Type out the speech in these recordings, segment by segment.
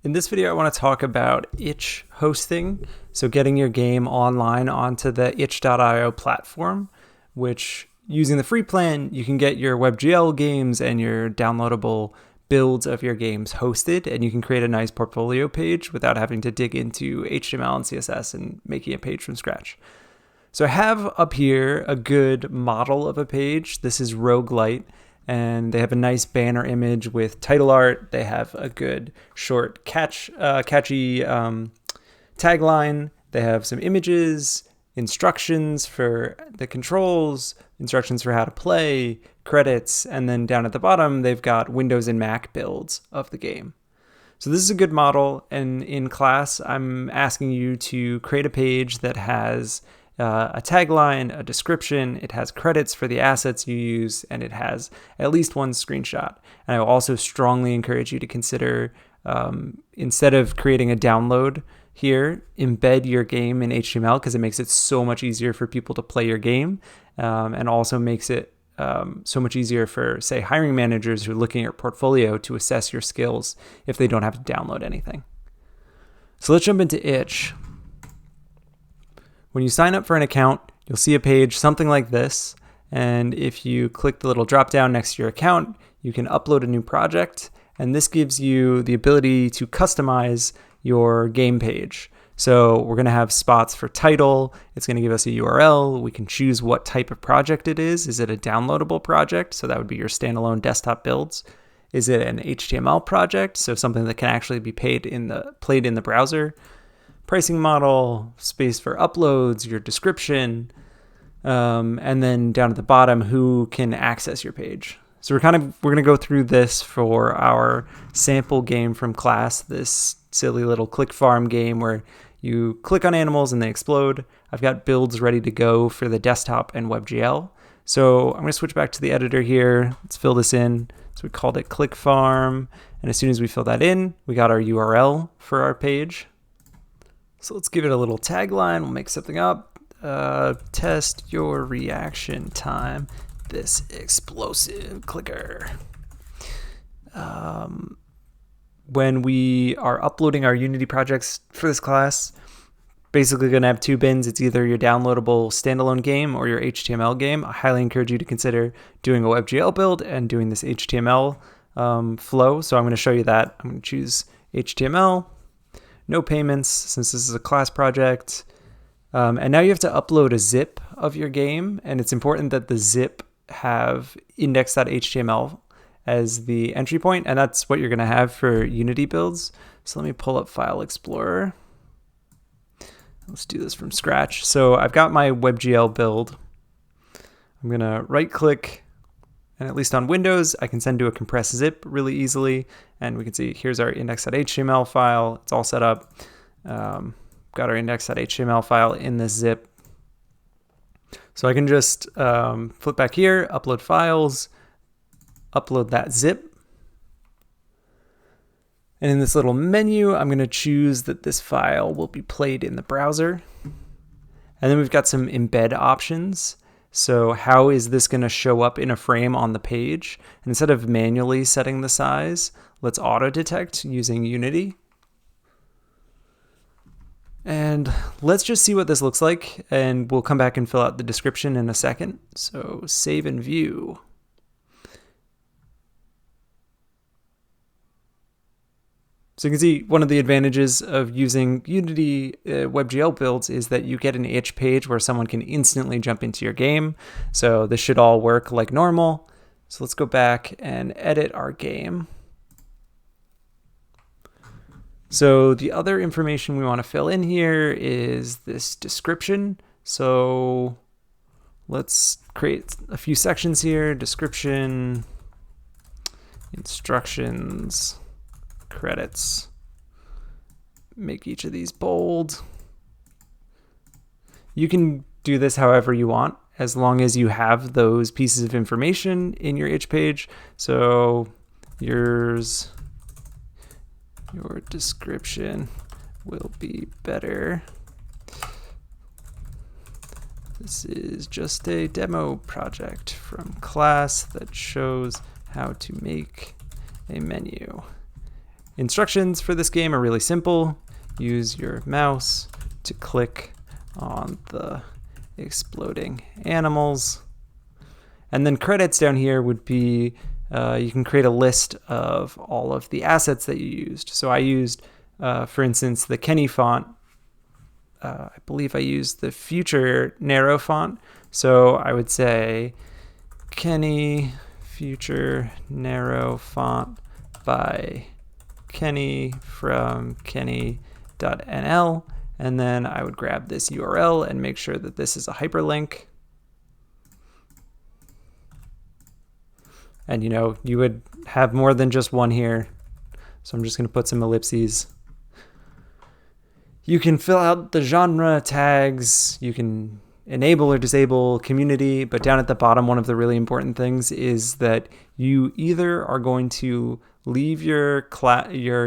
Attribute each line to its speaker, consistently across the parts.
Speaker 1: In this video, I want to talk about itch hosting, so getting your game online onto the itch.io platform, which using the free plan, you can get your WebGL games and your downloadable builds of your games hosted, and you can create a nice portfolio page without having to dig into HTML and CSS and making a page from scratch. So I have up here a good model of a page. This is Roguelite. And they have a nice banner image with title art. They have a good short catchy tagline. They have some images, instructions for the controls, instructions for how to play, credits, and then down at the bottom, they've got Windows and Mac builds of the game. So this is a good model, and in class, I'm asking you to create a page that has a tagline, a description, it has credits for the assets you use, and it has at least one screenshot. And I will also strongly encourage you to consider, instead of creating a download here, embed your game in HTML because it makes it so much easier for people to play your game, and also makes it so much easier for, say, hiring managers who are looking at your portfolio to assess your skills if they don't have to download anything. So let's jump into Itch. When you sign up for an account, you'll see a page something like this. And if you click the little drop down next to your account, you can upload a new project. And this gives you the ability to customize your game page. So we're going to have spots for title. It's going to give us a URL. We can choose what type of project it is. Is it a downloadable project? So that would be your standalone desktop builds. Is it an HTML project? So something that can actually be played in the browser. Pricing model, space for uploads, your description, and then down at the bottom, who can access your page. So we're going to go through this for our sample game from class, this silly little click farm game where you click on animals and they explode. I've got builds ready to go for the desktop and WebGL. So I'm going to switch back to the editor here. Let's fill this in. So we called it click farm. And as soon as we fill that in, we got our URL for our page. So let's give it a little tagline. We'll make something up. Test your reaction time. This explosive clicker. When we are uploading our Unity projects for this class, basically going to have two bins. It's either your downloadable standalone game or your HTML game. I highly encourage you to consider doing a WebGL build and doing this HTML flow. So I'm going to show you that. I'm going to choose HTML. No payments, since this is a class project. And now you have to upload a zip of your game, and it's important that the zip have index.html as the entry point, and that's what you're going to have for Unity builds. So let me pull up File Explorer. Let's do this from scratch. So I've got my WebGL build. I'm going to right-click, and at least on Windows, I can send to a compressed zip really easily. And we can see here's our index.html file. It's all set up. Got our index.html file in this zip. So I can just flip back here, upload files, upload that zip. And in this little menu, I'm going to choose that this file will be played in the browser. And then we've got some embed options. So how is this going to show up in a frame on the page? And instead of manually setting the size, let's auto-detect using Unity. And let's just see what this looks like, and we'll come back and fill out the description in a second. So save and view. So you can see one of the advantages of using Unity WebGL builds is that you get an itch page where someone can instantly jump into your game. So this should all work like normal. So let's go back and edit our game. So the other information we want to fill in here is this description. So let's create a few sections here. Description, instructions, credits. Make each of these bold. You can do this however you want, as long as you have those pieces of information in your itch page. So your description will be better. This is just a demo project from class that shows how to make a menu. instructions for this game are really simple. Use your mouse to click on the exploding animals. And then credits down here would be, you can create a list of all of the assets that you used. So I used, for instance, the Kenny font. I believe I used the Future Narrow font. So I would say Kenny Future Narrow font by Kenny from kenny.nl. And then I would grab this URL and make sure that this is a hyperlink. And you would have more than just one here. So I'm just going to put some ellipses. You can fill out the genre tags. You can enable or disable community. But down at the bottom, one of the really important things is that you either are going to leave your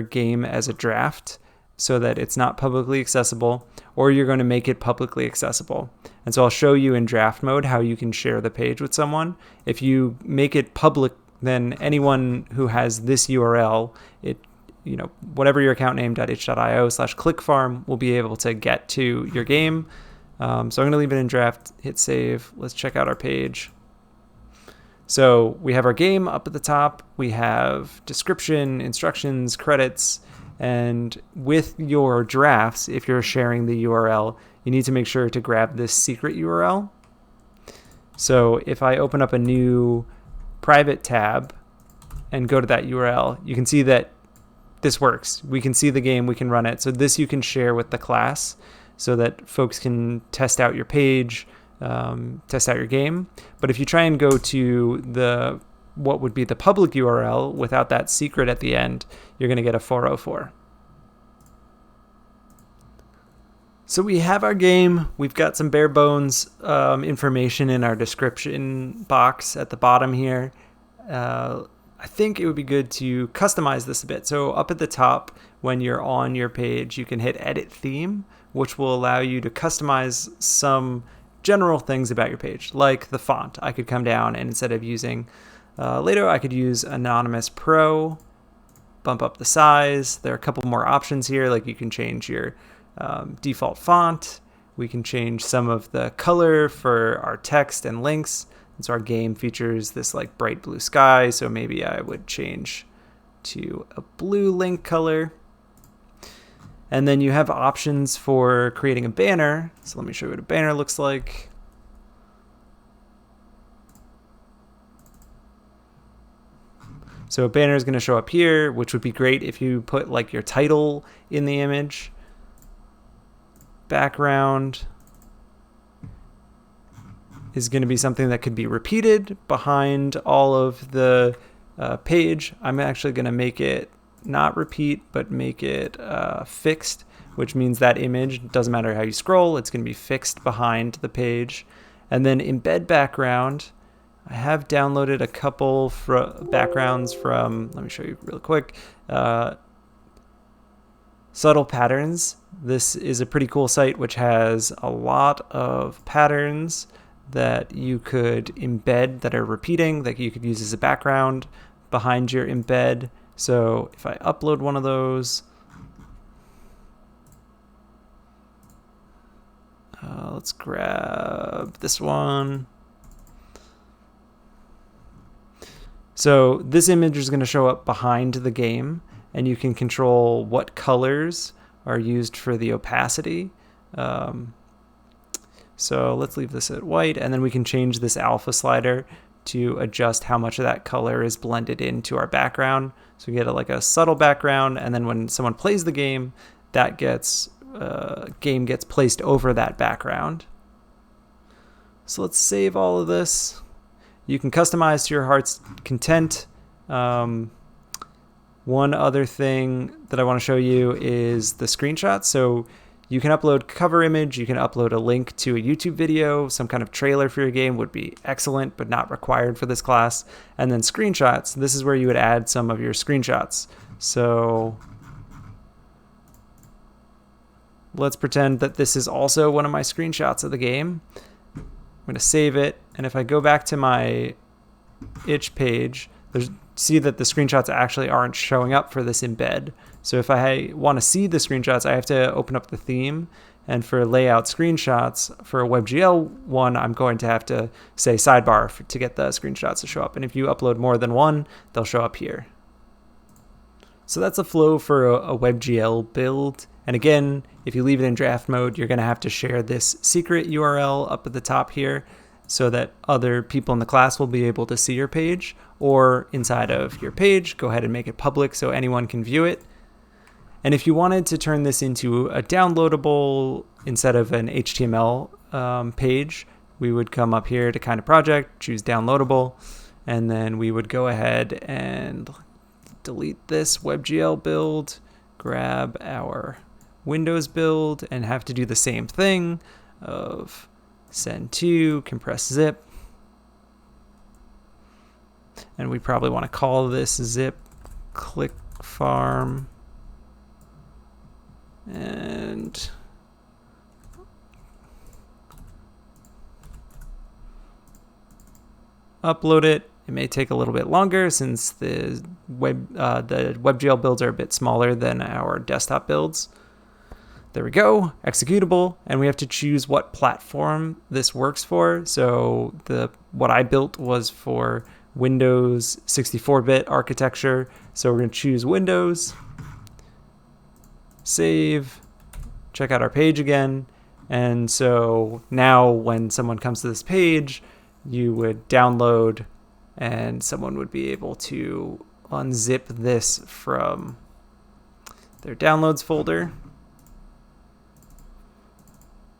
Speaker 1: game as a draft so that it's not publicly accessible, or you're going to make it publicly accessible. And so I'll show you in draft mode how you can share the page with someone. If you make it public, then anyone who has this URL, whatever your account name .itch.io/clickfarm will be able to get to your game. So I'm going to leave it in draft, hit save. Let's check out our page. So we have our game up at the top. We have description, instructions, credits, and with your drafts, if you're sharing the URL, you need to make sure to grab this secret URL. So if I open up a new private tab and go to that URL, you can see that this works. We can see the game, we can run it. So this you can share with the class so that folks can test out your page, test out your game. But if you try and go to what would be the public URL without that secret at the end, you're going to get a 404. So we have our game. We've got some bare bones information in our description box at the bottom here. I think it would be good to customize this a bit. So up at the top, when you're on your page, you can hit Edit Theme, which will allow you to customize some general things about your page, like the font. I could come down and instead of using later, I could use Anonymous Pro, bump up the size. There are a couple more options here, like you can change your default font. We can change some of the color for our text and links. And so our game features this like bright blue sky, so maybe I would change to a blue link color. And then you have options for creating a banner. So let me show you what a banner looks like. So a banner is going to show up here, which would be great if you put like your title in the image. Background is going to be something that could be repeated behind all of the page. I'm actually going to make it not repeat, but make it fixed, which means that image, doesn't matter how you scroll, it's going to be fixed behind the page. And then embed background. I have downloaded a couple backgrounds from, let me show you real quick, Subtle Patterns. This is a pretty cool site which has a lot of patterns that you could embed that are repeating, that you could use as a background behind your embed. So if I upload one of those, let's grab this one. So this image is going to show up behind the game, and you can control what colors are used for the opacity. So let's leave this at white, and then we can change this alpha slider to adjust how much of that color is blended into our background. So we get like a subtle background, and then when someone plays the game, that game gets placed over that background. So let's save all of this. You can customize to your heart's content. One other thing that I want to show you is the screenshots. So you can upload cover image, you can upload a link to a YouTube video, some kind of trailer for your game would be excellent, but not required for this class. And then screenshots, this is where you would add some of your screenshots. So let's pretend that this is also one of my screenshots of the game. I'm going to save it, and if I go back to my itch page, there's see that the screenshots actually aren't showing up for this embed. So if I want to see the screenshots, I have to open up the theme. And for layout screenshots, for a WebGL one, I'm going to have to say sidebar to get the screenshots to show up. And if you upload more than one, they'll show up here. So that's a flow for a WebGL build. And again, if you leave it in draft mode, you're going to have to share this secret URL up at the top here so that other people in the class will be able to see your page. Or inside of your page, go ahead and make it public so anyone can view it. And if you wanted to turn this into a downloadable instead of an HTML page, we would come up here to kind of project, choose downloadable, and then we would go ahead and delete this WebGL build, grab our Windows build, and have to do the same thing of send to, compress zip. And we probably want to call this zip click farm. And upload it. It may take a little bit longer since the WebGL builds are a bit smaller than our desktop builds. There we go, executable, and we have to choose what platform this works for. So what I built was for Windows 64-bit architecture. So we're going to choose Windows, save, check out our page again. And so now when someone comes to this page, you would download and someone would be able to unzip this from their downloads folder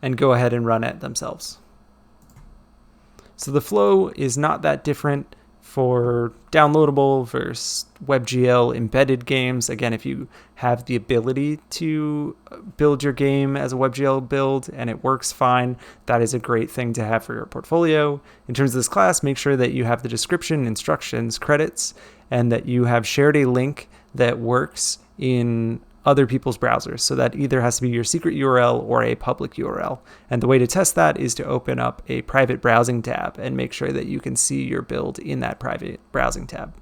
Speaker 1: and go ahead and run it themselves. So the flow is not that different for downloadable versus WebGL embedded games. Again, if you have the ability to build your game as a WebGL build and it works fine, that is a great thing to have for your portfolio. In terms of this class, make sure that you have the description, instructions, credits, and that you have shared a link that works in other people's browsers. So that either has to be your secret URL or a public URL. And the way to test that is to open up a private browsing tab and make sure that you can see your build in that private browsing tab.